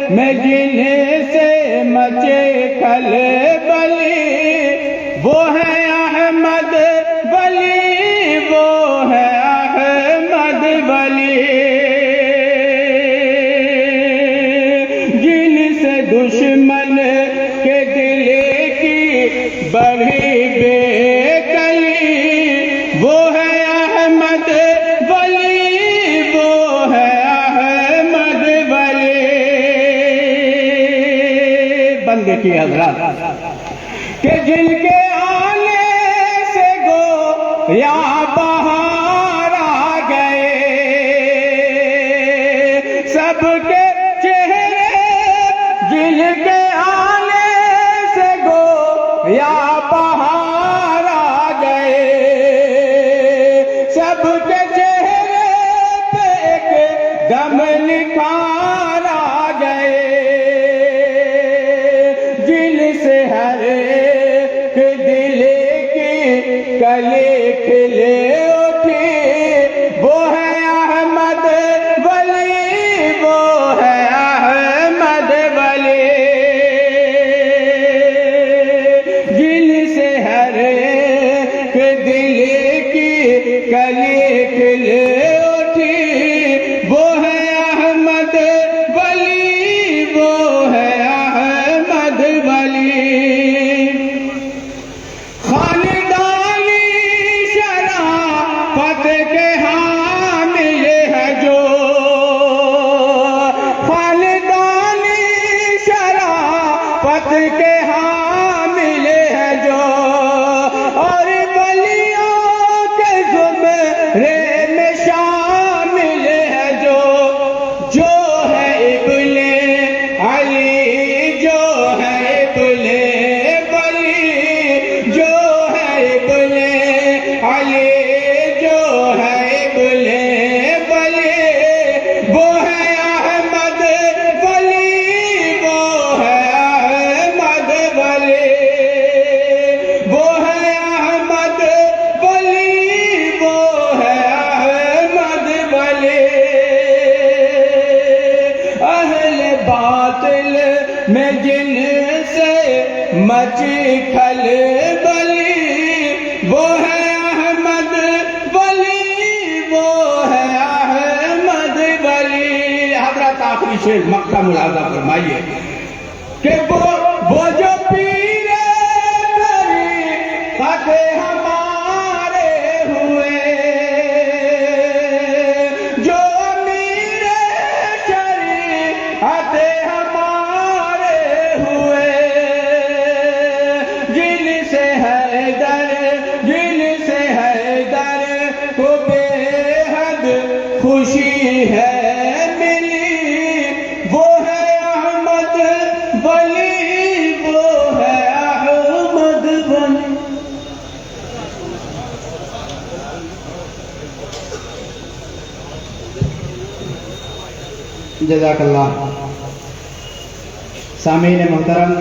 میں جن سے مچے کھلبلی وہ ہے احمد ولی، وہ ہے احمد ولی، جن سے دشمن کے دل کی بڑھی بے کلی وہ ہے احمد ولی، وہ ہے احمد ولی۔ بند کی حضرات کہ جن کے آنے سے گو یا بہار آ گئے، سب کے چہرے جن کے آنے سے گو یا بہار آ گئے، سب کے چہرے پہ ایک دم نکھار آ گئے، جن سے ہر ایک دل کی کلی کھلے اٹھی وہ ہے احمد ولی، وہ ہے احمد ولی، جن سے ہر ایک دل کی کلی کھلے اٹھی وہ ہے احمد ولی، وہ ہے احمد ولی۔ خاندانی شرافت کے حامل ہے جو، خاندانی شرافت کے حامل ہے جو، اور ولیوں کے زمرے میں شامل ہے جو، جو ہے ابن علی، جو ہے ابن ولی، جو ہے ابن علی، جو ہے ابن ولی، وہ ہے احمد ولی، وہ ہے احمد ولی، وہ ہے احمد ولی، وہ ہے احمد ولی۔ اہل باطل میں جن سے مچی کھلبلی وہ ہے احمد ولی، وہ ہے احمد ولی۔ حضرت آخری شعر مکہ ملاحظہ فرمائیے کہ وہ جو پیر طریقت ہمارے ہوئے، جو امیر شریعت ہمارے ہوئے، جن سے حیدر کو بے حد خوشی ہے ملی وہ ہے احمد ولی، وہ ہے احمد ولی۔ جزاک اللہ۔ سامعین محترم،